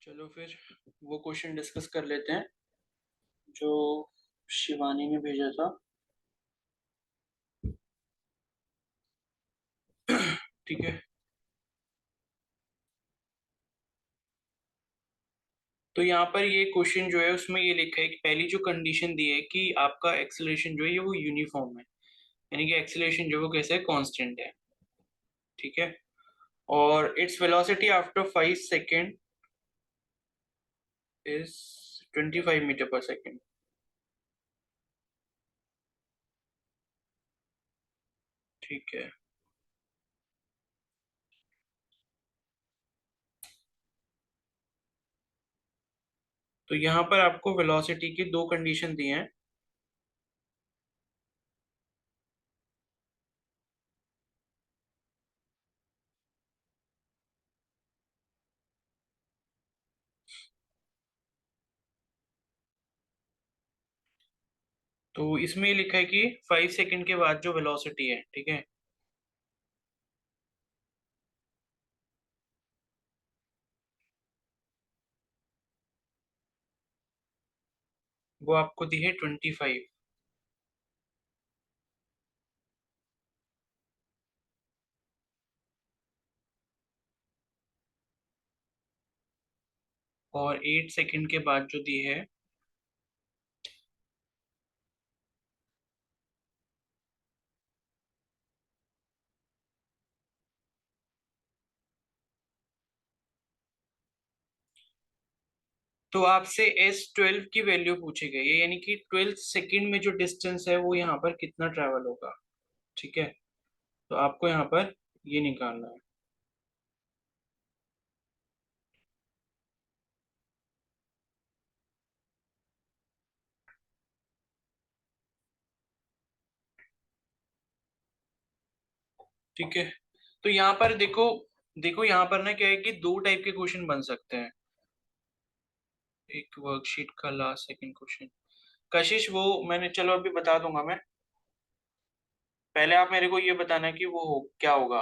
चलो फिर वो क्वेश्चन डिस्कस कर लेते हैं जो शिवानी ने भेजा था। ठीक है। तो यहाँ पर ये क्वेश्चन जो है उसमें ये लिखा है कि पहली जो कंडीशन दी है कि आपका एक्सेलरेशन जो है ये वो यूनिफॉर्म है, यानी कि एक्सेलरेशन जो है वो कैसे है, कांस्टेंट है। ठीक है। और it's velocity after 5 second is 25 meter per second. ठीक है। तो यहाँ पर आपको वेलोसिटी की दो कंडीशन दी हैं। तो इसमें ये लिखा है कि 5 सेकेंड के बाद जो वेलोसिटी है, ठीक है, वो आपको दी है 25। और 8 सेकेंड के बाद जो दी है तो आपसे S12 की वैल्यू पूछी गई है, यानी कि 12 सेकेंड में जो डिस्टेंस है वो यहाँ पर कितना ट्रेवल होगा। ठीक है। तो आपको यहाँ पर ये निकालना है। ठीक है। तो यहाँ पर देखो, देखो यहाँ पर ना क्या है कि दो टाइप के क्वेश्चन बन सकते हैं। एक वर्कशीट का लास्ट सेकंड क्वेश्चन, कशिश वो मैंने, चलो अभी बता दूंगा मैं। पहले आप मेरे को ये बताना कि वो क्या होगा,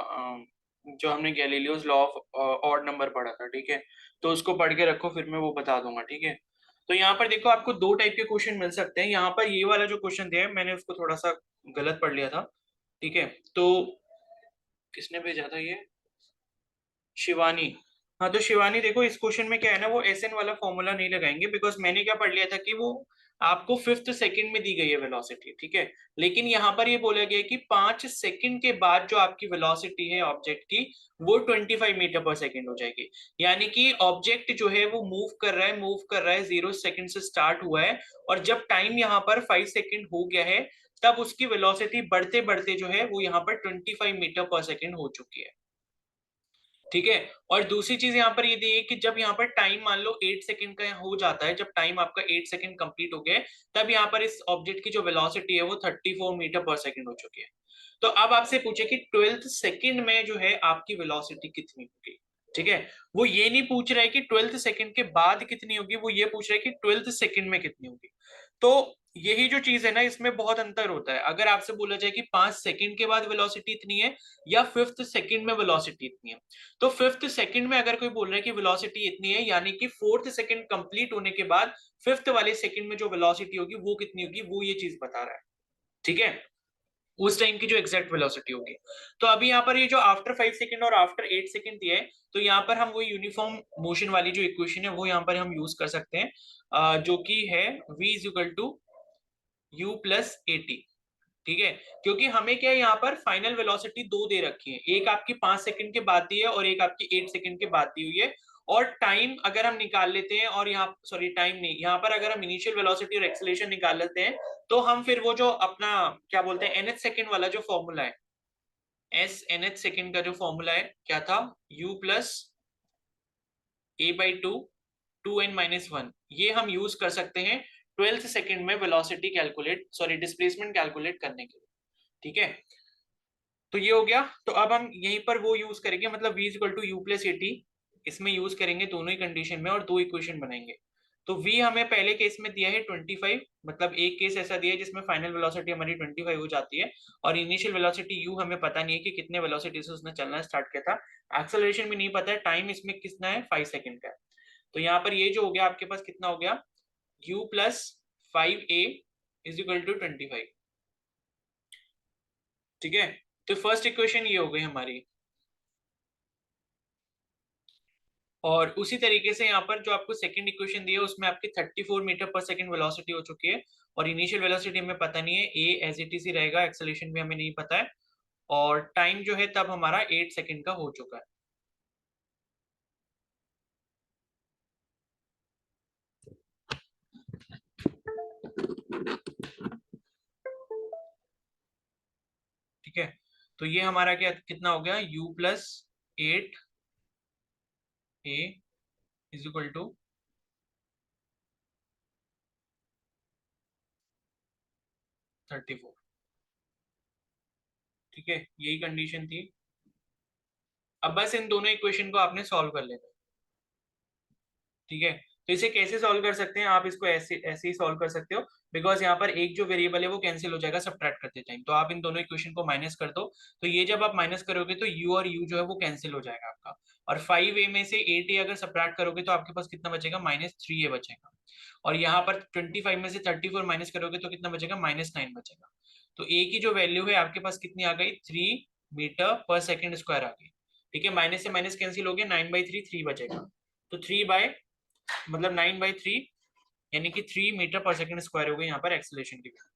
जो हमने Galileo's law of odd number पढ़ा था, ठीक है। तो उसको पढ़ के रखो, फिर मैं वो बता दूंगा, ठीक है। तो यहाँ पर देखो आपको दो टाइप के क्वेश्चन मिल सकते हैं। यहाँ पर ये वाला जो क्वेश्चन दिया है मैंने उसको थोड़ा सा गलत पढ़ लिया था। ठीक है। तो किसने भेजा था ये, शिवानी। हाँ तो शिवानी देखो, इस क्वेश्चन में क्या है ना, वो एस एन वाला फॉर्मूला नहीं लगाएंगे, बिकॉज मैंने क्या पढ़ लिया था कि वो आपको 5th सेकंड में दी गई है वेलोसिटी, ठीक है। लेकिन यहाँ पर ये बोला गया है कि 5 सेकंड के बाद जो आपकी वेलोसिटी है ऑब्जेक्ट की, वो 25 मीटर पर सेकंड हो जाएगी। यानी कि ऑब्जेक्ट जो है वो मूव कर रहा है 0 सेकंड से स्टार्ट हुआ है, और जब टाइम यहाँ पर 5 सेकंड हो गया है, तब उसकी वेलोसिटी बढ़ते बढ़ते जो है वो यहाँ पर 25 मीटर पर सेकंड हो चुकी है। ठीक है। और दूसरी चीज यहाँ पर ये दी है कि जब यहाँ पर टाइम मान लो 8 सेकंड का हो जाता है, जब टाइम आपका 8 सेकंड कंप्लीट हो गया है, तब यहाँ पर इस ऑब्जेक्ट की जो वेलोसिटी है वो 34 मीटर पर सेकंड हो चुकी है। तो अब आपसे पूछे कि 12th सेकंड में जो है आपकी वेलोसिटी कितनी होगी। ठीक है। वो ये नहीं पूछ रहा है कि 12th सेकंड के बाद कितनी होगी, वो ये पूछ रहा है कि 12th सेकंड में कितनी होगी। तो यही जो चीज है ना, इसमें बहुत अंतर होता है। अगर आपसे बोला जाए कि 5 सेकंड के बाद वेलोसिटी इतनी है या 5th सेकंड में वेलोसिटी इतनी है, तो 5th सेकंड में अगर कोई बोल रहा है कि वेलोसिटी इतनी है, यानी कि 4th सेकंड कंप्लीट होने के बाद 5th वाले सेकंड में जो वेलोसिटी होगी वो कितनी होगी, वो ये चीज बता रहा है। ठीक है। उस टाइम की जो एग्जैक्ट वेलोसिटी होगी। तो अभी यहाँ पर ये जो आफ्टर 5 सेकंड और आफ्टर 8 सेकंड दिया है, तो यहाँ पर हम वो यूनिफॉर्म मोशन वाली जो इक्वेशन है वो यहाँ पर हम यूज कर सकते हैं, जो कि है v is equal to u plus A T. ठीक है। क्योंकि हमें क्या है, यहाँ पर फाइनल वेलोसिटी दो दे रखी है, एक आपकी 5 सेकंड के बाद दी है और एक आपकी 8 सेकंड के बाद दी हुई है। और टाइम अगर हम निकाल लेते हैं, और यहाँ सॉरी टाइम नहीं, यहाँ पर अगर हम इनिशियल वेलोसिटी और एक्सेलरेशन निकाल लेते हैं, तो हम फिर वो जो अपना क्या बोलते हैं nth सेकंड वाला जो फॉर्मूला है, एस nth सेकंड का जो फॉर्मूला है क्या था, u प्लस a/2 2n-1, ये हम यूज कर सकते हैं 12th सेकंड में velocity calculate, sorry displacement calculate करने के लिए। ठीक है। तो ये हो गया। तो अब हम यहीं पर वो यूज करेंगे, मतलब v equal to U plus A T, इसमें यूज करेंगे दोनों ही कंडीशन में और दो इक्वेशन बनाएंगे। तो v हमें पहले केस में दिया है 25, मतलब एक केस ऐसा दिया है जिसमें फाइनल वेलोसिटी हमारी 25 हो जाती है, और इनिशियल वेलोसिटी u हमें पता नहीं है कि कितने वेलोसिटी से उसने चलना स्टार्ट किया था, एक्सेलरेशन भी नहीं पता है, टाइम इसमें कितना है 5 सेकंड का है। तो यहाँ पर ये जो हो गया आपके पास कितना हो गया, u plus 5a is equal to 25। ठीक है, तो फर्स्ट इक्वेशन ये हो गई हमारी। और उसी तरीके से यहाँ पर जो आपको सेकंड इक्वेशन दी है उसमें आपकी 34 मीटर पर सेकंड वेलोसिटी हो चुकी है, और इनिशियल वेलोसिटी हमें पता नहीं है, ए एज इट इज ही रहेगा, एक्सेलरेशन भी हमें नहीं पता है, और टाइम जो है तब हमारा 8 सेकंड का हो चुका है। ठीक है, तो ये हमारा क्या कितना हो गया, u plus 8 A is equal to 34। ठीक है, यही कंडीशन थी। अब बस इन दोनों इक्वेशन को आपने सॉल्व कर लेना है। ठीक है, तो इसे कैसे सॉल्व कर सकते हैं, आप इसको ऐसे ऐसे ही सॉल्व कर सकते हो, बिकॉज यहाँ पर एक जो वेरिएबल है वो कैंसिल हो जाएगा सब्ट्रैक्ट करते टाइम, तो आप इन दोनों इक्वेशन को माइनस कर दो, तो ये जब आप माइनस करोगे तो u और u जो है वो कैंसिल हो जाएगा आपका, और 5a में से 8a अगर सब्ट्रैक्ट करोगे तो आपके पास कितना बचेगा, -3a बचेगा, और यहाँ पर 25 में से 34 माइनस करोगे तो कितना बचेगा, -9 बचेगा। तो a की जो वैल्यू है आपके पास कितनी आ गई, 3 मीटर पर सेकेंड स्क्वायर आ गई। ठीक है, माइनस से माइनस कैंसिल हो गया, 9/3 3 बचेगा, तो 9/3 यानी कि 3 मीटर पर सेकंड स्क्वायर हो गई यहाँ पर एक्सेलरेशन की वैल्यू।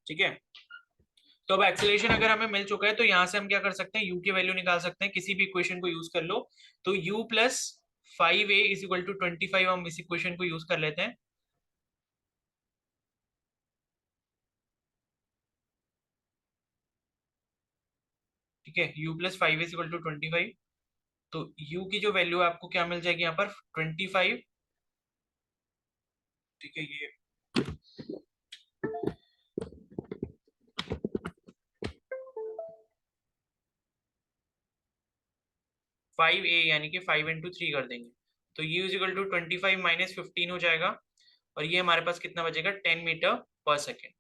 ठीक है, तो अब एक्सेलरेशन अगर हमें मिल चुका है तो यहाँ से हम क्या कर सकते हैं, u की वैल्यू निकाल सकते हैं, किसी भी इक्वेशन को यूज कर लो, तो u plus 5a is equal to 25, हम इस इक्वेशन को यूज कर लेते हैं। ठीक है, u plus 5a is equal to 25, तो u की जो वैल्यू है आपको क्या मिल जाएगी यहाँ पर, 25। ठीक है, ये 5a यानी कि 5 इंटू 3 कर देंगे, तो u is equal to 25 minus 15 हो जाएगा, और ये हमारे पास कितना बचेगा, 10 मीटर पर सेकेंड।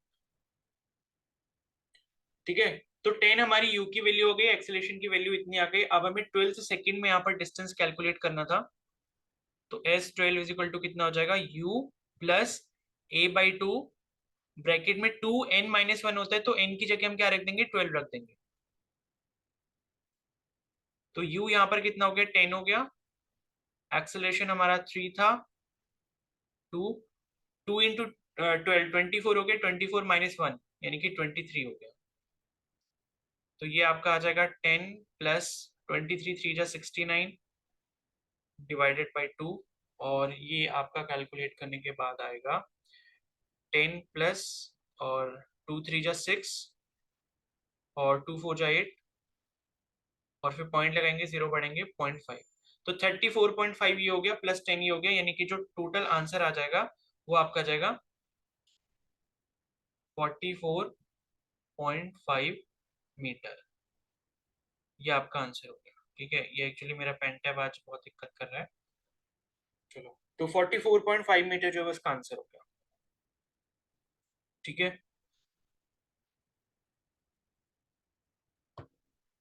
ठीक है, तो 10 हमारी u की वैल्यू हो गई, एक्सेलरेशन की वैल्यू इतनी आ गई। अब हमें 12 सेकंड में यहाँ पर डिस्टेंस कैलकुलेट करना था, तो s12 इज इक्वल टू कितना हो जाएगा, u प्लस a/2, ब्रैकेट में 2n-1 होता है, तो n की जगह हम क्या रख देंगे, 12 रख देंगे, तो u यहाँ पर कितना हो गया, 10 हो गया, एक्सेलरेशन हमारा 3 था, 2, 2 इंटू 12 24 हो गया, 24 - 1 यानी कि 23 हो गया, तो ये आपका आ जाएगा 10 प्लस 23, 3 जा 69 डिवाइडेड बाई 2, और ये आपका कैलकुलेट करने के बाद आएगा 10 प्लस, और 2 3 जा 6, और 2 4 जा 8, और फिर पॉइंट लगाएंगे, 0 बढ़ेंगे 0.5, तो 34.5 ये हो गया, प्लस 10 ये हो गया, यानी कि जो टोटल आंसर आ जाएगा वो आपका जाएगा 44.5 मीटर, ये आपका आंसर हो गया। ठीक है, ये एक्चुअली मेरा पेन टैब आज बहुत दिक्कत कर रहा है, चलो, तो 44.5 मीटर जो है उसका आंसर हो गया। ठीक है,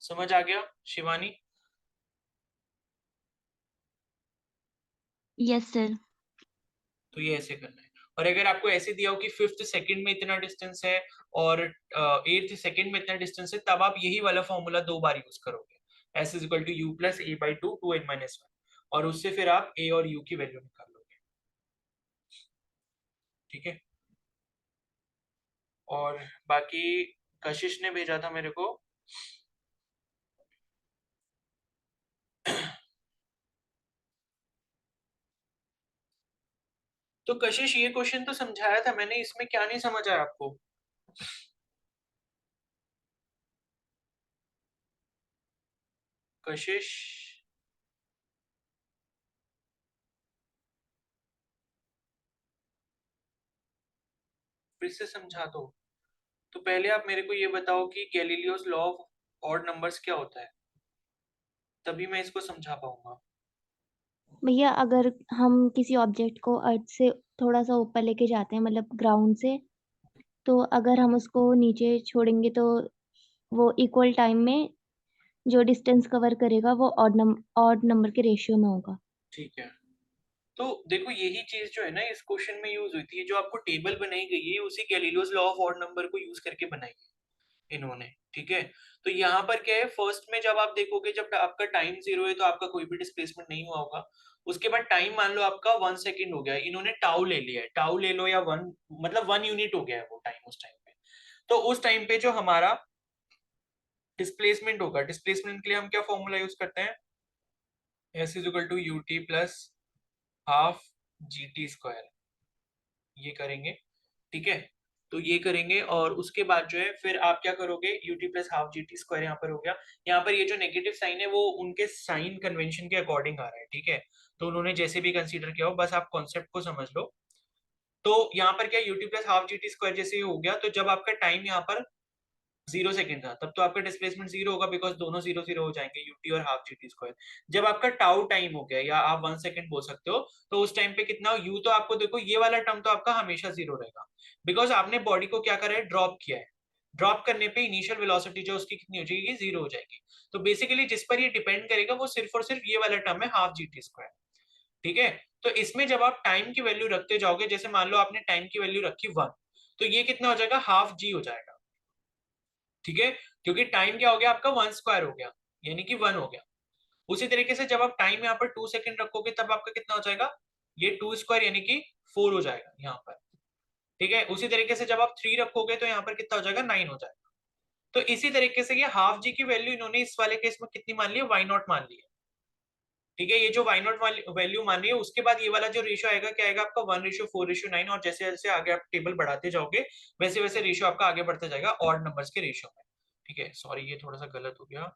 समझ आ गया शिवानी? Yes sir. तो ये ऐसे करना है, और अगर आपको ऐसे दिया हो कि 5th सेकंड में इतना डिस्टेंस है और 8th सेकंड में इतना डिस्टेंस है, तब आप यही वाला फॉर्मूला 2 बार यूज करोगे, s is equal to u plus a/2 2n-1, और उससे फिर आप a और u की वैल्यू निकाल लोगे। ठीक है, और बाकी कशिश ने भेजा था मेरे को तो कशिश ये क्वेश्चन तो समझाया था मैंने, इसमें क्या नहीं समझ आया आपको? कशिश, फिर से समझा दो। तो पहले आप मेरे को ये बताओ कि Galileo's law of odd numbers क्या होता है, तभी मैं इसको समझा पाऊंगा। भैया अगर हम किसी ऑब्जेक्ट को अर्थ से थोड़ा सा ऊपर लेके जाते हैं, मतलब ग्राउंड से, तो अगर हम उसको नीचे छोड़ेंगे तो वो इक्वल टाइम में जो डिस्टेंस कवर करेगा वो ऑड नंबर के रेशियो में होगा। ठीक है, तो देखो यही चीज जो है ना इस क्वेश्चन में यूज हुई थी, जो आपको टेबल बनाई गई है उसी Galileo's law of odd number को यूज करके बनाई है इन्होंने, ठीक है। तो यहाँ पर क्या है, फर्स्ट में जब आप देखोगे, जब आपका टाइम 0 है तो आपका कोई भी डिस्प्लेसमेंट नहीं हुआ होगा। उसके बाद टाइम मान लो आपका 1 सेकेंड हो गया, इन्होंने टाउ ले लिया है, टाउ ले लो या वन, मतलब 1 यूनिट हो गया है वो टाइम उस टाइम पे। तो उस टाइम पे जो हमारा डिस्प्लेसमेंट होगा, डिस्प्लेसमेंट के लिए हम क्या फॉर्मूला यूज करते हैं, S is equal to U T plus half G T square, ये करेंगे, ठीक है। तो ये करेंगे और उसके बाद जो है फिर आप क्या करोगे, you T plus half G T square यहाँ पर हो गया। यहाँ पर ये जो नेगेटिव साइन है वो उनके साइन कन्वेंशन के अकॉर्डिंग आ रहा है, ठीक है। तो उन्होंने जैसे भी कंसीडर किया हो, बस आप कॉन्सेप्ट को समझ लो। तो यहाँ पर क्या, you T plus half G T square जैसे ही हो गया, तो जब आपका टाइम यहाँ पर 0 सेकेंड था, तब तो आपका डिस्प्लेसमेंट 0 होगा, बिकॉज दोनों 0 0 हो जाएंगे, यूटी और हाफ जी टी स्क्वायर। जब आपका टाउ टाइम हो गया, या आप 1 सेकेंड बोल सकते हो, तो उस टाइम पे कितना यू, तो आपको देखो ये वाला टर्म तो आपका हमेशा 0 रहेगा, बिकॉज आपने बॉडी को क्या करा है, ड्रॉप किया है। ड्रॉप करने पे इनिशियल वेलोसिटी जो उसकी कितनी हो जाएगी, 0 हो जाएगी। तो बेसिकली जिस पर ये डिपेंड करेगा वो सिर्फ और सिर्फ ये वाला टर्म है, हाफ जी टी स्क्वायर, ठीक है। तो इसमें जब आप टाइम की वैल्यू रखते जाओगे, जैसे मान लो आपने टाइम की वैल्यू रखी 1, तो ये कितना हो जाएगा, हाफ जी हो जाएगा, ठीक है। क्योंकि टाइम क्या हो गया आपका, 1 स्क्वायर हो गया, यानी कि 1 हो गया। उसी तरीके से जब आप टाइम यहाँ पर 2 सेकेंड रखोगे, तब आपका कितना हो जाएगा, ये 2 स्क्वायर यानी कि 4 हो जाएगा यहाँ पर, ठीक है। उसी तरीके से जब आप 3 रखोगे तो यहाँ पर कितना हो जाएगा, 9 हो जाएगा। तो इसी तरीके से ये हाफ जी की वैल्यू इन्होंने इस वाले केस में कितनी मान ली है, वाई नॉट मान ली है, ठीक है। ये जो वाई नॉट वैल्यू मान ली है, उसके बाद ये वाला जो रेशियो आएगा, क्या आएगा आपका, 1:4:9। और जैसे जैसे आगे आप टेबल बढ़ाते जाओगे, वैसे वैसे रेशियो आपका आगे बढ़ता जाएगा ऑड नंबर्स के रेशियो में, ठीक है। सॉरी ये थोड़ा सा गलत हो गया,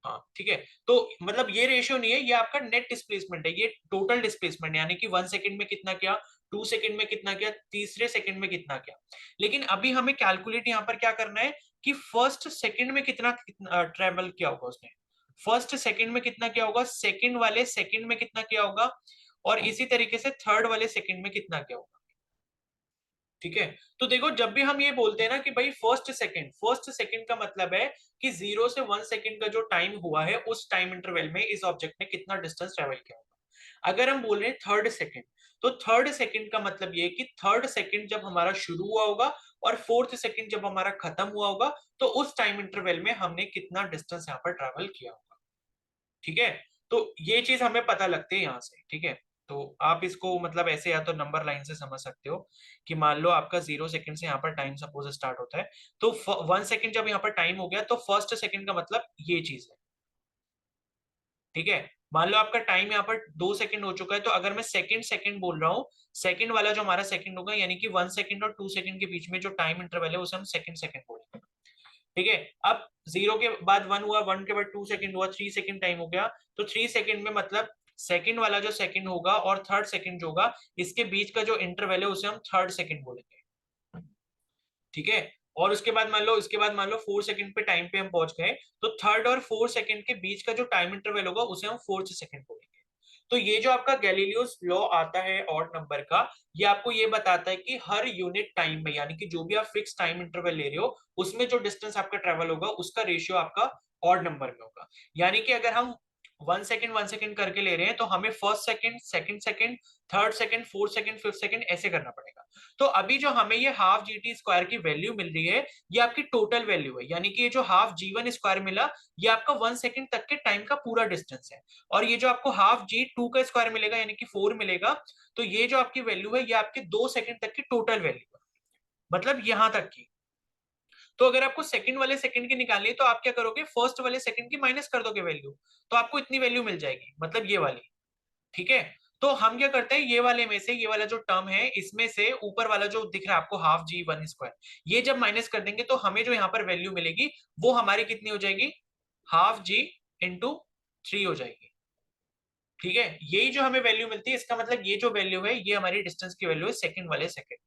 हाँ ठीक है। तो मतलब ये रेशियो नहीं है, ये आपका नेट डिस्प्लेसमेंट है, ये टोटल डिस्प्लेसमेंट, यानी कि 1 सेकेंड में कितना किया, 2 सेकेंड में कितना किया, तीसरे सेकेंड में कितना किया। लेकिन अभी हमें कैलकुलेट यहाँ पर क्या करना है, कि फर्स्ट सेकेंड में कितना कितना ट्रेवल किया होगा उसने, फर्स्ट सेकेंड में कितना किया होगा, सेकेंड वाले सेकेंड में कितना किया होगा, और इसी तरीके से थर्ड वाले सेकेंड में कितना किया होगा, ठीक है। तो देखो जब भी हम ये बोलते हैं ना कि भाई फर्स्ट सेकंड का मतलब है कि 0 से 1 सेकंड का जो टाइम हुआ है, उस टाइम इंटरवल में इस ऑब्जेक्ट ने कितना डिस्टेंस ट्रेवल किया होगा। अगर हम बोल रहे हैं थर्ड सेकंड, तो थर्ड सेकंड का मतलब ये है कि थर्ड सेकंड जब हमारा शुरू हुआ होगा और फोर्थ सेकंड जब हमारा खत्म हुआ होगा, तो उस टाइम इंटरवल में हमने कितना डिस्टेंस यहाँ पर ट्रेवल किया होगा, ठीक है। तो ये चीज हमें पता लगती है यहाँ से, ठीक है। तो आप इसको मतलब ऐसे या तो नंबर लाइन से समझ सकते हो, कि मान लो आपका 0 सेकंड से यहाँ पर टाइम सपोज स्टार्ट होता है, तो 1 सेकंड जब यहाँ पर टाइम हो गया, तो फर्स्ट सेकंड का मतलब ये चीज है, ठीक है। मान लो आपका टाइम यहाँ पर 2 सेकंड हो चुका है, तो अगर मैं सेकंड सेकंड बोल रहा हूँ, सेकंड वाला जो हमारा सेकंड होगा, यानी कि 1 सेकंड और 2 सेकंड के बीच में जो टाइम इंटरवल है, उसे हम सेकंड सेकंड बोलेंगे, ठीक है। अब 0 के बाद 1 हुआ, 1 के बाद 2 सेकंड हुआ, 3 सेकंड टाइम हो गया, तो 3 सेकंड में मतलब सेकंड वाला जो सेकंड होगा और थर्ड सेकंड जो होगा, इसके बीच का जो इंटरवल है उसे हम थर्ड सेकंड बोलेंगे, ठीक है। और उसके बाद मान लो 4 सेकंड पे टाइम पे हम पहुंच गए, तो थर्ड और फोर्थ सेकंड के बीच का जो टाइम इंटरवल होगा उसे हम फोर्थ सेकंड बोलेंगे। तो ये जो आपका गैलीलियोस लॉ आता है ऑड नंबर का, ये आपको ये बताता है कि हर यूनिट टाइम में, यानी कि जो भी आप फिक्स टाइम इंटरवल ले रहे हो, उसमें जो डिस्टेंस आपका ट्रेवल होगा, उसका रेशियो आपका ऑड नंबर में होगा। यानी कि अगर हम 1 सेकंड करके ले रहे हैं, तो हमें first second, second second, third second, fourth second, fifth second ऐसे करना पड़ेगा। तो अभी जो हमें ये हाफ जी टी स्क्वायर की वैल्यू मिल रही है, ये आपकी टोटल वैल्यू है, यानी कि ये जो हाफ जी वन स्क्वायर मिला, ये आपका 1 सेकंड तक के टाइम का पूरा डिस्टेंस है। और ये जो आपको हाफ जी टू का स्क्वायर मिलेगा, यानी कि 4 मिलेगा, तो ये जो आपकी वैल्यू है, ये आपके 2 सेकंड तक की टोटल वैल्यू है, मतलब यहां तक की। तो अगर आपको सेकंड वाले सेकंड की निकालनी है, तो आप क्या करोगे, फर्स्ट वाले सेकंड की माइनस कर दोगे वैल्यू, तो आपको इतनी वैल्यू मिल जाएगी, मतलब ये वाली, ठीक है। तो हम क्या करते हैं, ये वाले में से, ये वाला जो टर्म है, इसमें से ऊपर वाला जो दिख रहा है आपको हाफ जी वन स्क्वायर, ये जब माइनस कर देंगे, तो हमें जो यहाँ पर वैल्यू मिलेगी, वो हमारी कितनी हो जाएगी, हाफ जी इंटू 3 हो जाएगी, ठीक है। यही जो हमें वैल्यू मिलती है, इसका मतलब ये जो वैल्यू है, ये हमारी डिस्टेंस की वैल्यू है सेकंड वाले सेकंड।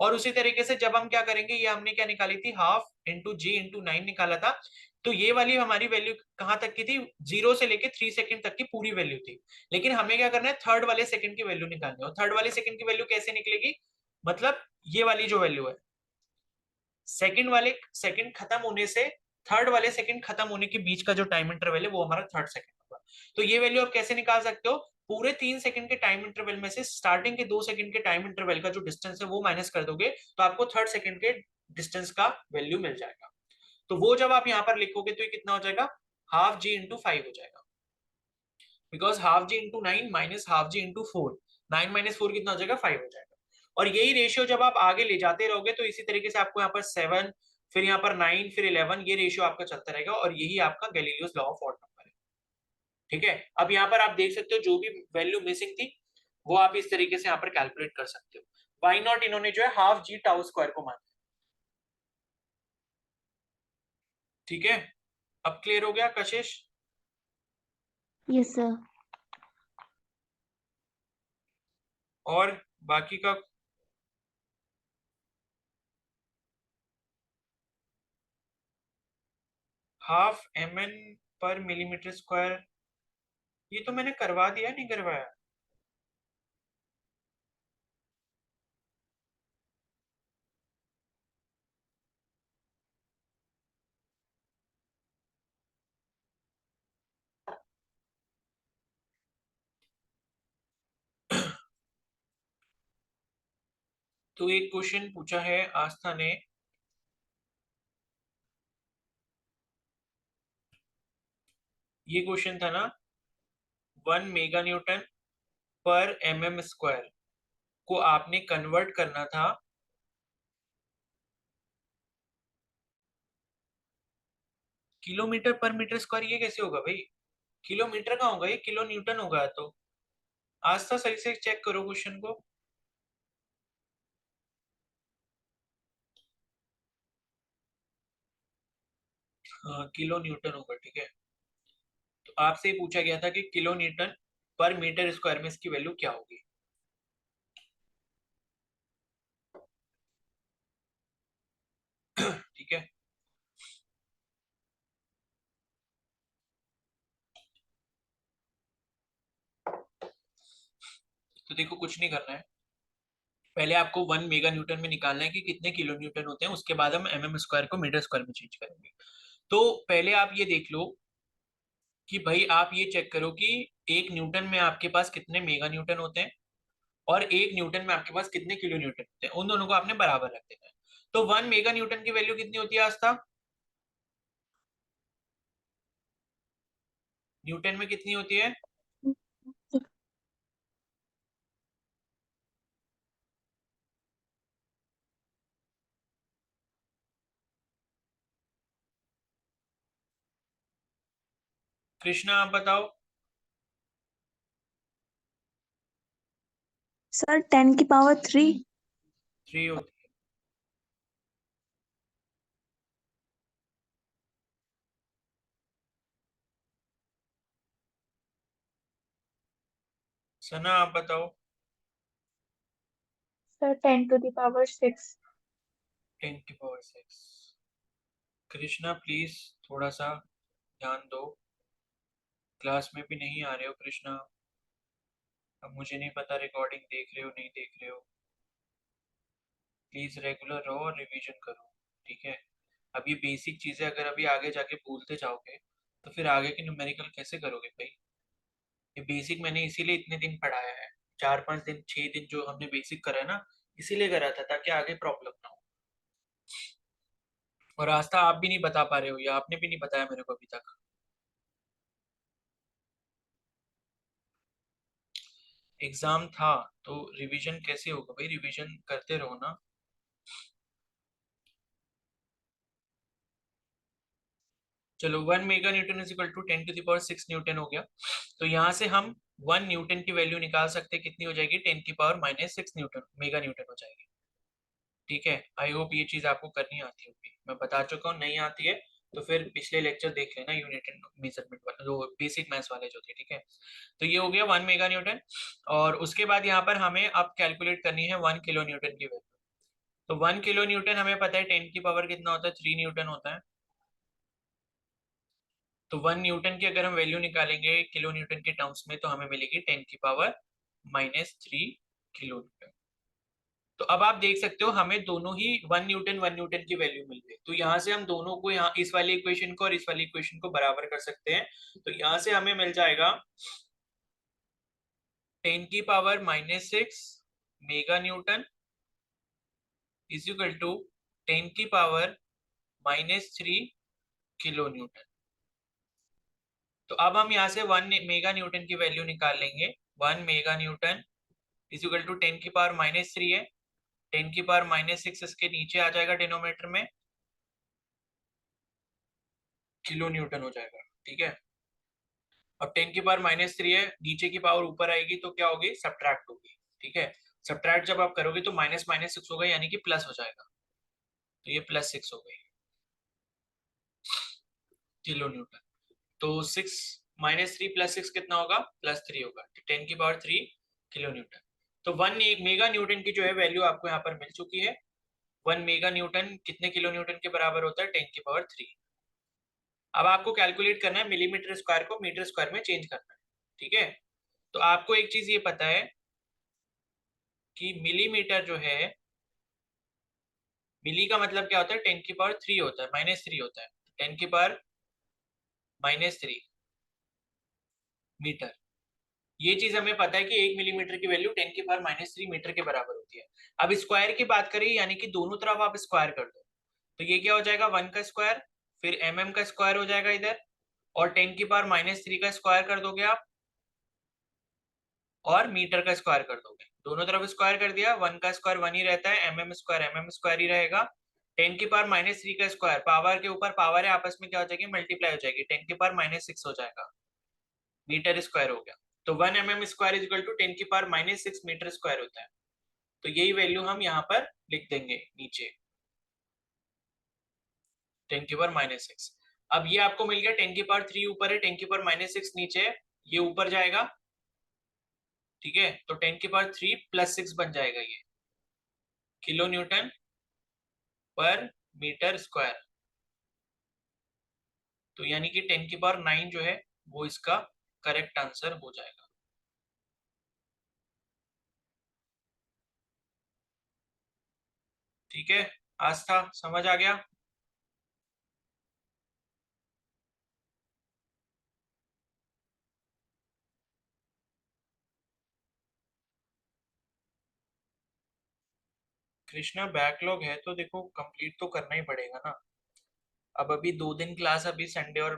और उसी तरीके से जब हम क्या करेंगे, ये हमने क्या निकाली थी, हाफ इंटू जी इंटू 9 निकाला था, तो ये वाली हमारी वैल्यू कहां तक की थी, 0 से लेके 3 सेकंड तक की पूरी वैल्यू थी। लेकिन हमें क्या करना है, थर्ड वाले सेकंड की वैल्यू निकालनी है। और थर्ड वाले सेकंड की वैल्यू कैसे निकलेगी, मतलब ये वाली जो वैल्यू है, सेकंड वाले सेकंड खत्म होने से थर्ड वाले सेकंड खत्म होने के बीच का जो टाइम इंटरवल है, वो हमारा थर्ड सेकंड होगा। तो ये वैल्यू आप कैसे निकाल सकते हो, पूरे 3 सेकंड के टाइम इंटरवल में से स्टार्टिंग के 2 सेकंड के टाइम इंटरवल का जो डिस्टेंस है वो माइनस कर दोगे तो आपको थर्ड सेकंड के डिस्टेंस का वैल्यू मिल जाएगा। तो वो जब आप यहाँ पर लिखोगे तो ये कितना हो जाएगा, हाफ जी इंटू 5 हो जाएगा, because half G into 9 minus half G into 4, 9 - 4 कितना हो जाएगा, 5 हो जाएगा। और यही रेशियो जब आप आगे ले जाते रहोगे तो इसी तरीके से आपको यहाँ पर 7, फिर यहाँ पर 9, फिर 11, ये रेशियो आपका चलता रहेगा और यही आपका Galileo's law of odd number है। ठीक है, अब यहाँ पर आप देख सकते हो जो भी वैल्यू मिसिंग थी वो आप इस तरीके से यहाँ पर कैलकुलेट कर सकते हो। वाई नॉट इन्होंने जो है हाफ जी टाउ स्क्वायर को माना। ठीक है, अब क्लियर हो गया कशिश? Yes sir. और बाकी का हाफ एम एन पर मिलीमीटर स्क्वायर, ये तो मैंने करवा दिया, नहीं करवाया? तो एक क्वेश्चन पूछा है आस्था ने, ये क्वेश्चन था ना, 1 मेगा न्यूटन पर mm स्क्वायर को आपने कन्वर्ट करना था किलोमीटर पर मीटर स्क्वायर। ये कैसे होगा भाई, किलोमीटर का होगा, ये किलो न्यूटन होगा। तो आस्था सही से चेक करो क्वेश्चन को। हाँ, किलो न्यूटन होगा, ठीक है। तो आपसे ही पूछा गया था कि किलो न्यूटन पर मीटर स्क्वायर में इसकी वैल्यू क्या होगी। ठीक है, तो देखो कुछ नहीं करना है, पहले आपको 1 मेगा न्यूटन में निकालना है कि कितने किलो न्यूटन होते हैं, उसके बाद हम mm स्क्वायर को मीटर स्क्वायर में चेंज करेंगे। तो पहले आप ये देख लो कि भाई आप ये चेक करो कि 1 न्यूटन में आपके पास कितने मेगा न्यूटन होते हैं और 1 न्यूटन में आपके पास कितने किलो न्यूटन होते हैं, उन दोनों को आपने बराबर रख देना है। तो 1 मेगा न्यूटन की वैल्यू कितनी होती है आस्था, न्यूटन में कितनी होती है? कृष्णा आप बताओ। सर 10 की पावर 3। 3 होती है। सना आप बताओ। Sir 10 to the power 6। 10 की पावर 6। कृष्णा प्लीज थोड़ा सा ध्यान दो, क्लास में भी नहीं आ रहे हो कृष्णा। अब मुझे नहीं पता रिकॉर्डिंग देख रहे हो नहीं देख रहे हो, प्लीज रेगुलर रहो और रिवीजन करो। ठीक है, अब ये बेसिक चीजें अगर अभी आगे जाके भूलते जाओगे तो फिर आगे के न्यूमेरिकल कैसे करोगे भाई। ये बेसिक मैंने इसीलिए इतने दिन पढ़ाया है, 4 5 दिन 6 दिन जो हमने बेसिक करा है ना, इसीलिए करा था ताकि आगे प्रॉब्लम ना हो। और रास्ता आप भी नहीं बता पा रहे हो या आपने भी नहीं बताया मेरे को अभी तक। एग्जाम था तो रिवीजन कैसे होगा भाई, रिवीजन करते रहो ना। चलो 1 mega newton is equal to 10 to the power 6 newton हो गया। तो यहाँ से हम 1 न्यूटन की वैल्यू निकाल सकते हैं, कितनी हो जाएगी, 10 की पावर -6 न्यूटन, मेगा न्यूटन हो जाएगी। ठीक है, आई होप ये चीज आपको करनी आती होगी, मैं बता चुका हूँ, नहीं आती है तो फिर पिछले लेक्चर देख लेना, यूनिट एंड मेजरमेंट वाला जो बेसिक मैथ्स वाले जो थे। ठीक है, तो ये हो गया 1 मेगा न्यूटन। और उसके बाद यहाँ पर हमें अब कैलकुलेट करनी है 1 किलो न्यूटन की वैल्यू। तो 1 किलो न्यूटन हमें पता है 10 की पावर कितना होता है, 3 न्यूटन होता है। तो 1 न्यूटन की अगर हम वैल्यू निकालेंगे किलो न्यूटन के टर्म्स में तो हमें मिलेगी 10 की पावर -3 किलो न्यूटन। तो अब आप देख सकते हो हमें दोनों ही 1 न्यूटन की वैल्यू मिल गई। तो यहाँ से हम दोनों को, यहाँ इस वाली इक्वेशन को और इस वाली इक्वेशन को बराबर कर सकते हैं। तो यहाँ से हमें मिल जाएगा 10 की power -6 mega newton is equal to 10 की पावर -3 किलो न्यूटन। तो अब हम यहाँ से 1 मेगा न्यूटन की वैल्यू निकाल लेंगे। 1 mega newton is equal to 10 की पावर -3 है, 10 की पावर -6 इसके नीचे आ जाएगा डिनोमिनेटर में, किलो न्यूटन हो जाएगा। ठीक है, अब 10 की पावर -3 है, नीचे की पावर ऊपर आएगी तो क्या होगी, सब्ट्रैक्ट होगी। ठीक है, सब्ट्रैक्ट जब आप करोगे तो माइनस माइनस 6 होगा, यानी कि प्लस हो जाएगा, तो ये +6 हो गई किलो न्यूटन। तो 6 -3 +6 कितना होगा, +3 होगा। 10 की पावर 3 किलो न्यूटन। तो 1 मेगा न्यूटन की जो है वैल्यू आपको यहाँ पर मिल चुकी है। 1 मेगा न्यूटन कितने किलो न्यूटन के बराबर होता है, 10 की पावर 3। अब आपको कैलकुलेट करना है मिलीमीटर स्क्वायर को मीटर स्क्वायर में चेंज करना है। ठीक है, तो आपको एक चीज ये पता है कि मिलीमीटर जो है, मिली का मतलब क्या होता है, 10 की पावर 3 होता है, -3 होता है, 10 की पावर -3 मीटर। ये चीज हमें पता है कि 1 मिलीमीटर की वैल्यू 10 की पावर -3 मीटर के बराबर होती है। अब स्क्वायर की बात करें, यानी कि दोनों तरफ आप स्क्वायर कर दो, तो ये क्या हो जाएगा, 1 का स्क्वायर, फिर का स्क्वायर हो जाएगा इधर, और 10 की पावर -3 का स्क्वायर कर दोगे आप, और मीटर का स्क्वायर कर दोगे। दोनों तरफ स्क्वायर कर दिया, 1 का स्क्वायर 1 ही रहता है, स्क्वायर ही रहेगा। 10 की पावर -3 का स्क्वायर, पावर के ऊपर पावर है, आपस में क्या हो जाएगी, मल्टीप्लाई हो जाएगी, 10 की पावर -6 हो जाएगा, मीटर स्क्वायर हो गया। तो 1 स्क्वायर इज इक्वल टू 10 की पावर -6 मीटर स्क्वायर होता है। तो यही वैल्यू हम यहाँ पर लिख देंगे नीचे, 10 की पावर -6। अब ये आपको मिल गया, 10 की पावर 3 ऊपर है, 10 की पावर -6 नीचे है, ये ऊपर जाएगा। ठीक है, तो 10 की पावर 3 + 6 बन जाएगा ये किलो न्यूटन पर मीटर स्क्वायर। तो यानी कि 10 की पावर 9 जो है वो इसका करेक्ट आंसर हो जाएगा। ठीक है, आस्था समझ आ गया। कृष्णा बैकलॉग है तो देखो कंप्लीट तो करना ही पड़ेगा ना। अब अभी 2 दिन क्लास, अभी संडे और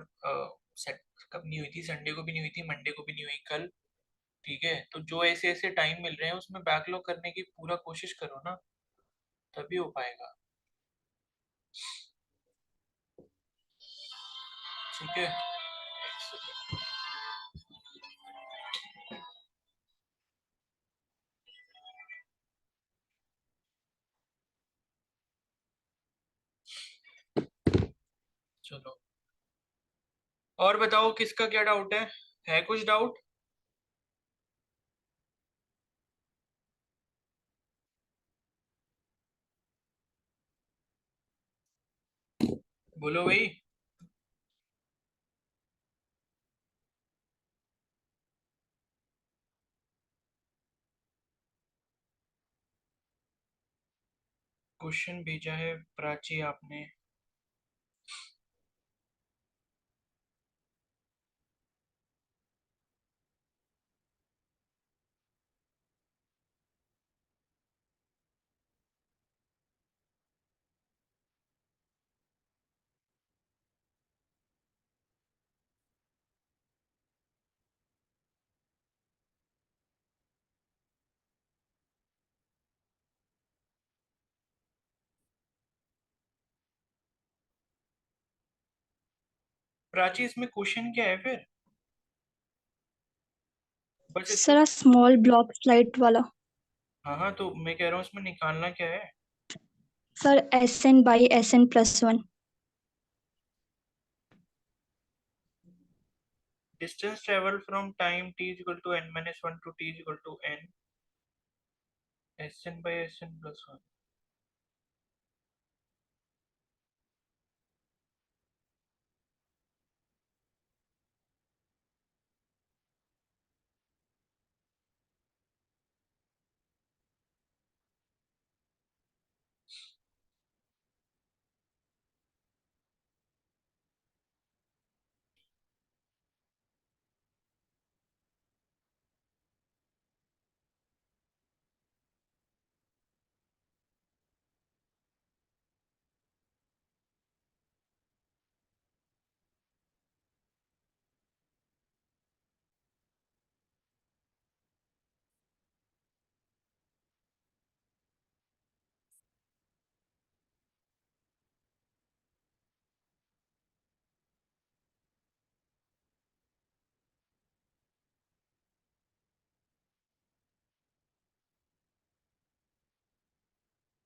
कब नहीं हुई थी, संडे को भी नहीं हुई थी, मंडे को भी नहीं हुई कल। ठीक है, तो जो ऐसे ऐसे टाइम मिल रहे हैं उसमें बैकलॉग करने की पूरा कोशिश करो ना, तभी हो पाएगा। ठीक है, चलो और बताओ किसका क्या डाउट है कुछ डाउट? बोलो भाई। क्वेश्चन भेजा है प्राची आपने। प्राची इसमें क्वेश्चन क्या है फिर? बस इसको, सर स्मॉल ब्लॉक स्लाइड वाला। हाँ हाँ, तो मैं कह रहा हूँ इसमें निकालना क्या है? Sir SN/SN+1। Distance travel from time t is equal to n-1 to t is equal to n SN/SN+1।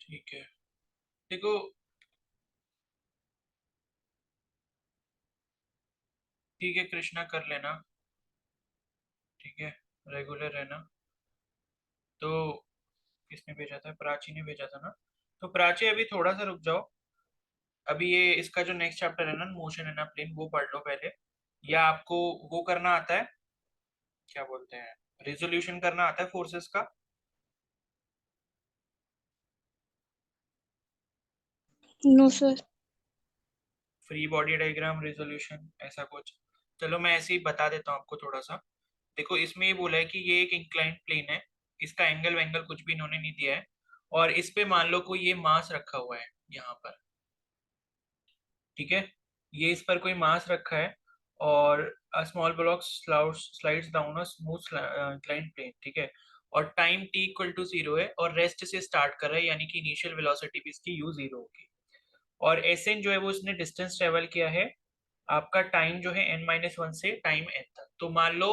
ठीक है, देखो ठीक है, कृष्णा कर लेना, ठीक है, रेगुलर रहना। तो किसने भेजा था? प्राची ने भेजा था ना। तो प्राची अभी थोड़ा सा रुक जाओ, अभी ये इसका जो नेक्स्ट चैप्टर है ना, मोशन इन अ प्लेन, वो पढ़ लो पहले। या आपको वो करना आता है, क्या बोलते हैं, रिजोल्यूशन करना आता है फोर्सेस का? No sir. Free body diagram, resolution, ऐसा कुछ? चलो मैं ऐसे ही बता देता हूँ आपको थोड़ा सा। देखो इसमें ये बोला है कि ये एक इंक्लाइंट प्लेन है, इसका एंगल वेंगल कुछ भी इन्होंने नहीं दिया है, और इस पे मान लो कोई ये मास रखा हुआ है यहाँ पर, ठीक है, ये इस पर कोई मास रखा है, और small block slides down a smooth inclined plane, ठीक है, और टाइम t इक्वल टू 0 है, और रेस्ट से स्टार्ट कर रहा है, यानी कि इनिशियल वेलोसिटी भी इसकी u 0 होगी। और एसएन जो है वो इसने डिस्टेंस ट्रेवल किया है आपका, टाइम जो है n-1 से टाइम n तक। तो मान लो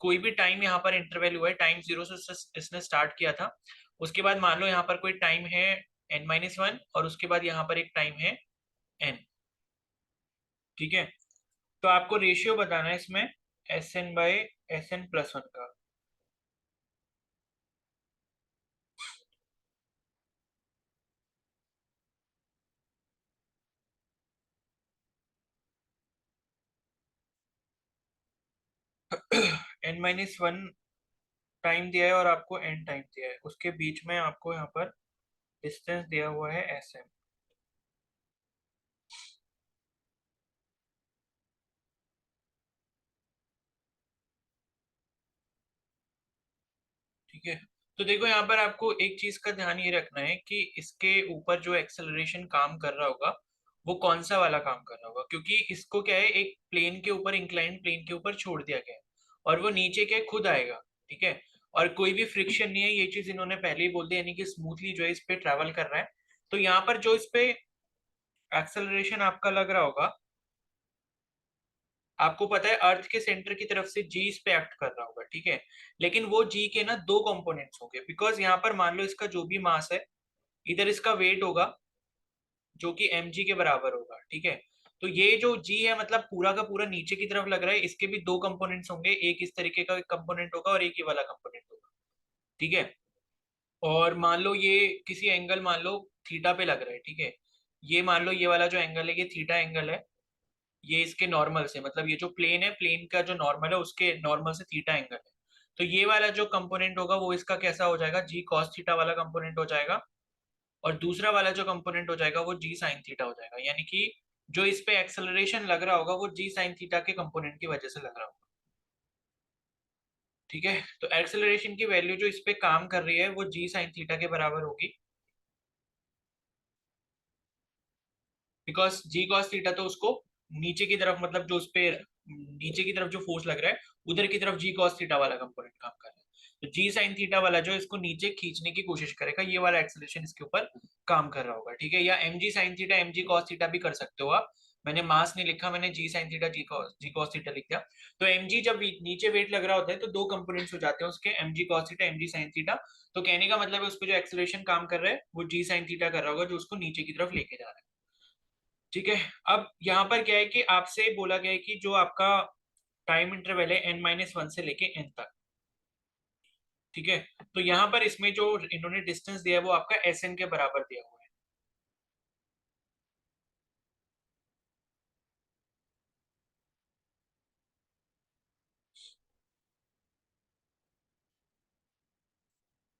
कोई भी टाइम यहाँ पर इंटरवल हुआ है, टाइम 0 से इसने स्टार्ट किया था, उसके बाद मान लो यहाँ पर कोई टाइम है n-1, और उसके बाद यहाँ पर एक टाइम है n, ठीक है। तो आपको रेशियो बताना है इसमें Sn/Sn+1 का। n-1 टाइम दिया है और आपको n टाइम दिया है, उसके बीच में आपको यहाँ पर डिस्टेंस दिया हुआ है Sn, ठीक है। तो देखो यहाँ पर आपको एक चीज का ध्यान ये रखना है कि इसके ऊपर जो एक्सेलरेशन काम कर रहा होगा वो कौन सा वाला काम कर रहा होगा, क्योंकि इसको क्या है, एक प्लेन के ऊपर, इंक्लाइंड प्लेन के ऊपर छोड़ दिया गया है, और वो नीचे क्या है, खुद आएगा, ठीक है, और कोई भी फ्रिक्शन नहीं है, ये चीज इन्होंने पहले ही बोल दिया, यानी कि स्मूथली जो है इस पे ट्रेवल कर रहा है। तो यहाँ पर जो इस पे एक्सेलरेशन आपका लग रहा होगा, आपको पता है अर्थ के सेंटर की तरफ से जी इस पे एक्ट कर रहा होगा, ठीक है, लेकिन वो जी के ना दो कंपोनेंट्स होंगे, बिकॉज यहाँ पर मान लो इसका जो भी मास है, इधर इसका वेट होगा जो कि mg के बराबर होगा, ठीक है। तो ये जो g है मतलब पूरा का पूरा नीचे की तरफ लग रहा है, इसके भी दो कंपोनेंट्स होंगे, एक इस तरीके का कंपोनेंट होगा और एक ये वाला कंपोनेंट होगा, ठीक है। और मान लो ये किसी एंगल, मान लो थीटा पे लग रहा है, ठीक है, ये मान लो ये वाला जो एंगल है ये थीटा एंगल है, ये इसके नॉर्मल से, मतलब ये जो प्लेन है, प्लेन का जो नॉर्मल है उसके नॉर्मल से थीटा एंगल है। तो ये वाला जो कंपोनेंट होगा वो इसका कैसा हो जाएगा, जी कॉस थीटा वाला कंपोनेंट हो जाएगा, और दूसरा वाला जो कंपोनेंट हो जाएगा वो जी साइन थीटा हो जाएगा, यानी कि जो इस पे एक्सेलरेशन लग रहा होगा वो जी साइन थीटा के कंपोनेंट की वजह से लग रहा होगा, ठीक है। तो एक्सेलरेशन की वैल्यू जो इस पे काम कर रही है वो जी साइन थीटा के बराबर होगी, बिकॉज जी कॉस थीटा तो उसको नीचे की तरफ, मतलब जो उस पे नीचे की तरफ जो फोर्स लग रहा है उधर की तरफ जी कॉस थीटा वाला कंपोनेंट काम कर रहा है, तो जी साइन थीटा वाला जो इसको नीचे खींचने की कोशिश करेगा, ये वाला एक्सेलरेशन इसके ऊपर काम कर रहा होगा, ठीक है। या M G sine theta M G cos theta भी कर सकते हो आप, मैंने मास नहीं लिखा, मैंने जी साइन थीटा जी कॉस थीटा लिख दिया। तो एम जी जब नीचे वेट लग रहा होता है तो दो कंपोनेंट्स हो जाते हैं उसके, M G cos theta M G sine theta. तो कहने का मतलब है उस पर जो एक्सेलरेशन काम कर रहा है वो जी साइन थीटा कर रहा होगा, जो उसको नीचे की तरफ लेके जा रहा है, ठीक है। अब यहाँ पर क्या है कि आपसे बोला गया है कि जो आपका टाइम इंटरवल है n-1 से लेके n तक, ठीक है। तो यहाँ पर इसमें जो इन्होंने डिस्टेंस दिया है वो आपका Sn के बराबर दिया हुआ है,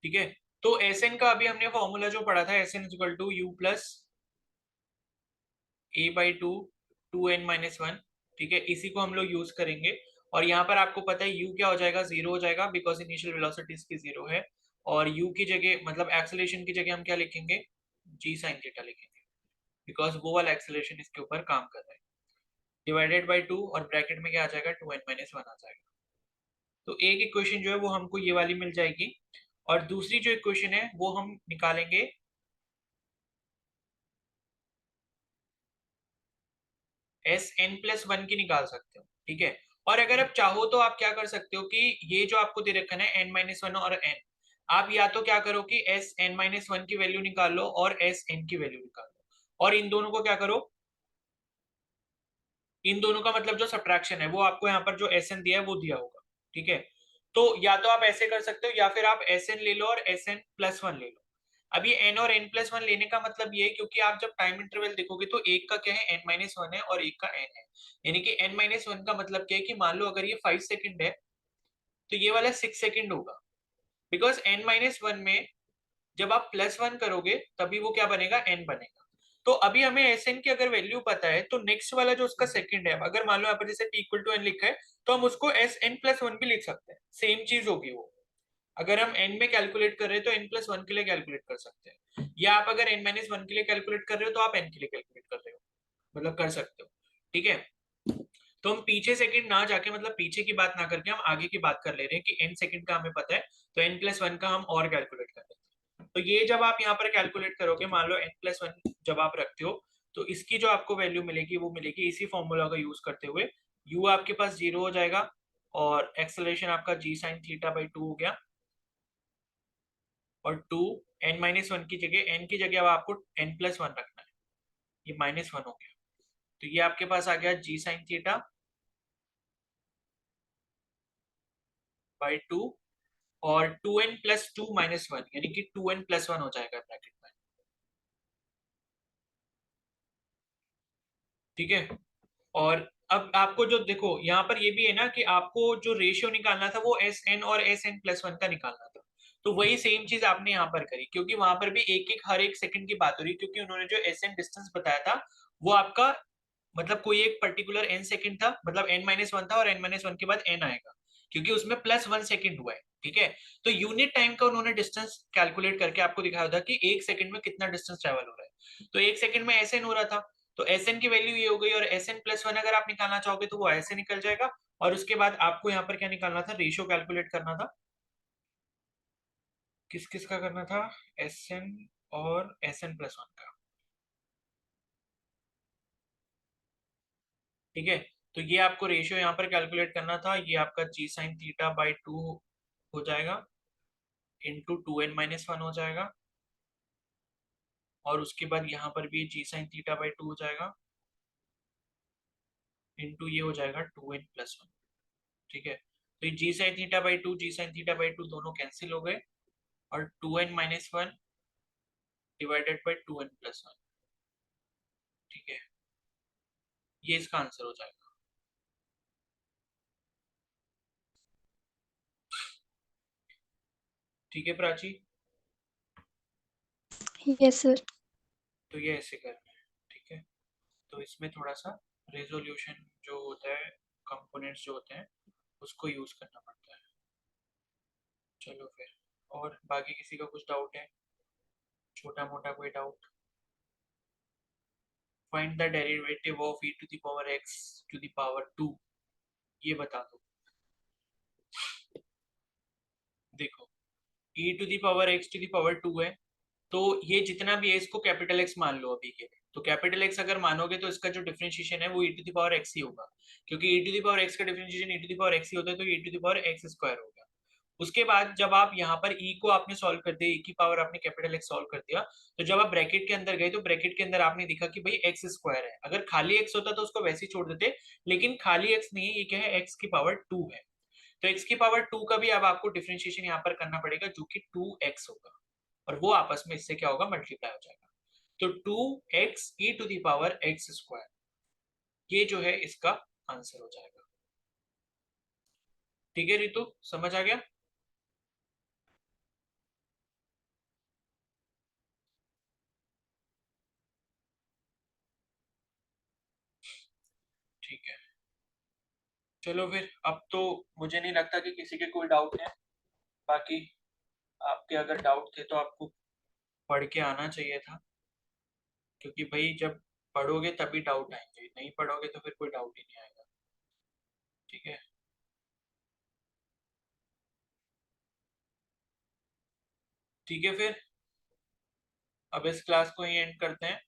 ठीक है। तो Sn का अभी हमने फॉर्मूला जो पढ़ा था, Sn equal to u plus a/2 2n-1, ठीक है, इसी को हम लोग यूज करेंगे। और यहाँ पर आपको पता है u क्या हो जाएगा, जीरो हो जाएगा, बिकॉज इनिशियल वेलोसिटी इसकी जीरो है, और u की जगह मतलब एक्सेलरेशन की जगह हम क्या लिखेंगे, जी साइन थीटा लिखेंगे, बिकॉज वो वाला एक्सेलरेशन इसके ऊपर काम कर रहा है, डिवाइडेड बाई 2, और ब्रैकेट में क्या आ जाएगा, 2n-1 आ जाएगा। तो एक इक्वेशन जो है वो हमको ये वाली मिल जाएगी, और दूसरी जो इक्वेशन है वो हम निकालेंगे Sn+1 की निकाल सकते हो, ठीक है। और अगर आप चाहो तो आप क्या कर सकते हो कि ये जो आपको दे रखा है n-1 और n, आप या तो क्या करो कि एस एन माइनस वन की वैल्यू निकाल लो और एस एन की वैल्यू निकाल लो, और इन दोनों को क्या करो, इन दोनों का मतलब जो सब्ट्रैक्शन है वो आपको यहाँ पर जो एस एन दिया है वो दिया होगा, ठीक है। तो या तो आप ऐसे कर सकते हो या फिर आप एस एन ले लो और एस एन प्लस वन ले लो। अब ये एन और एन प्लस वन लेने का मतलब ये है क्योंकि आप जब टाइम इंटरवल देखोगे तो एक का क्या है, एन माइनस वन है और एक का एन है, यानी कि एन माइनस वन का मतलब क्या है कि मान लो अगर ये 5 सेकंड है तो ये वाला 6 सेकंड होगा, बिकॉज एन माइनस वन में जब आप प्लस वन करोगे तभी वो क्या बनेगा, एन बनेगा। तो अभी हमें एस एन की अगर वैल्यू पता है तो नेक्स्ट वाला जो उसका सेकंड है, अगर मान लो यहाँ पर जैसे टी इक्वल टू एन लिखा है तो हम उसको एस एन प्लस वन भी लिख सकते हैं, सेम चीज होगी वो। अगर हम n में कैलकुलेट कर रहे हैं तो n प्लस वन के लिए कैलकुलेट कर सकते हैं, या आप अगर n माइनस वन के लिए कैलकुलेट कर रहे हो तो आप n के लिए कैलकुलेट कर रहे हो, मतलब कर सकते हो, ठीक है। तो हम पीछे सेकंड ना जाके, मतलब पीछे की बात ना करके हम आगे की बात कर ले रहे हैं कि n सेकंड का हमें पता है तो n प्लस वन का हम और कैलकुलेट कर लेते हैं। तो ये जब आप यहाँ पर कैलकुलेट करोगे, मान लो n प्लस वन जब आप रखते हो तो इसकी जो आपको वैल्यू मिलेगी वो मिलेगी इसी फॉर्मूला का यूज करते हुए, u आपके पास 0 हो जाएगा और एक्सेलरेशन आपका g साइन थीटा बाई 2 हो गया, और 2 n माइनस वन की जगह, n की जगह अब आपको n प्लस वन रखना है, ये माइनस वन हो गया, तो ये आपके पास आ गया g साइन थीटा बाई 2, और 2n plus two minus one यानी कि 2n प्लस वन हो जाएगा ब्रैकेट में, ठीक है। और अब आपको जो देखो यहाँ पर ये भी है ना कि आपको जो रेशियो निकालना था वो एस एन और एस एन प्लस वन का निकालना था, तो वही सेम चीज आपने यहाँ पर करी, क्योंकि वहां पर भी एक एक हर एक सेकंड की बात हो रही है, क्योंकि उन्होंने जो एस एन डिस्टेंस बताया था वो आपका मतलब कोई एक पर्टिकुलर एन सेकंड था, मतलब एन माइनस वन था और एन माइनस वन के बाद एन आएगा, क्योंकि उसमें प्लस वन सेकंड हुआ है, ठीक है। तो यूनिट टाइम का उन्होंने डिस्टेंस कैलकुलेट करके आपको दिखाया था कि एक सेकंड में कितना डिस्टेंस ट्रेवल हो रहा है, तो एक सेकंड में एस एन हो रहा था, तो एस एन की वैल्यू ये हो गई, और एस एन प्लस वन अगर आप निकालना चाहोगे तो वो ऐसे निकल जाएगा, और उसके बाद आपको यहाँ पर क्या निकालना था, रेशियो कैलकुलेट करना था, किस किस का करना था, एस एन और एस एन प्लस वन का, ठीक है। तो ये आपको रेशियो यहाँ पर कैलकुलेट करना था, ये आपका जी साइन थीटा बाई 2 हो जाएगा इंटू 2n माइनस वन हो जाएगा, और उसके बाद यहाँ पर भी जी साइन थीटा बाई 2 हो जाएगा इंटू ये हो जाएगा 2n प्लस वन, ठीक है। तो ये G sine theta by 2 G sine theta by 2 दोनों कैंसिल हो गए, और 2n minus one divided by 2n plus one, ठीक है, ये इसका आंसर हो जाएगा, ठीक है प्राची। Yes sir. तो ये ऐसे करना है, ठीक है। तो इसमें थोड़ा सा रेजोल्यूशन जो होता है, कंपोनेंट्स जो होते हैं उसको यूज करना पड़ता है। चलो फिर, और बाकी किसी का कुछ डाउट है, छोटा मोटा कोई doubt? Find the derivative of e to the power x to the power 2, ये बता दो। देखो, e to the power x to the power 2 है, तो ये जितना भी है इसको कैपिटल x मान लो अभी के लिए, तो कैपिटल x अगर मानोगे तो इसका जो डिफरेंशिएशन है वो e to the power x ही होगा, क्योंकि e to the power x का differentiation e to the power x ही होता है, तो e to the power x square होगा। उसके बाद जब आप यहाँ पर e को आपने सॉल्व कर दिया, e की पावर आपने कैपिटल x सॉल्व कर दिया, तो जब आप ब्रैकेट के अंदर गए तो ब्रैकेट के अंदर आपने देखा कि भाई x स्क्वायर है, अगर खाली x होता तो उसको वैसे ही छोड़ देते, लेकिन खाली x नहीं है, ये क्या है, x की पावर 2 है, तो x की पावर 2 का भी अब आपको डिफरेंशिएशन यहाँ पर करना पड़ेगा जो कि 2x होगा, और वो आपस में इससे क्या होगा, मल्टीप्लाई हो जाएगा, तो 2x e to the power x square, ये जो है इसका आंसर हो जाएगा, ठीक है रितु, समझ आ गया? ठीक है, चलो फिर, अब तो मुझे नहीं लगता कि किसी के कोई डाउट है, बाकी आपके अगर डाउट थे तो आपको पढ़ के आना चाहिए था, क्योंकि भाई जब पढ़ोगे तभी डाउट आएंगे, नहीं पढ़ोगे तो फिर कोई डाउट ही नहीं आएगा, ठीक है। ठीक है फिर, अब इस क्लास को ही एंड करते हैं,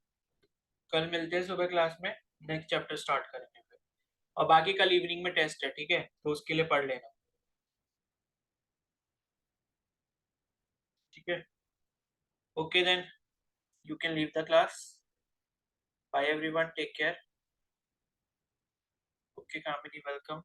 कल मिलते हैं सुबह क्लास में, नेक्स्ट चैप्टर स्टार्ट करेंगे फिर, और बाकी कल इवनिंग में टेस्ट है, ठीक है, तो उसके लिए पढ़ लेना। ठीक है, okay then you can leave the class. Bye everyone, take care. Okay Kamini, welcome.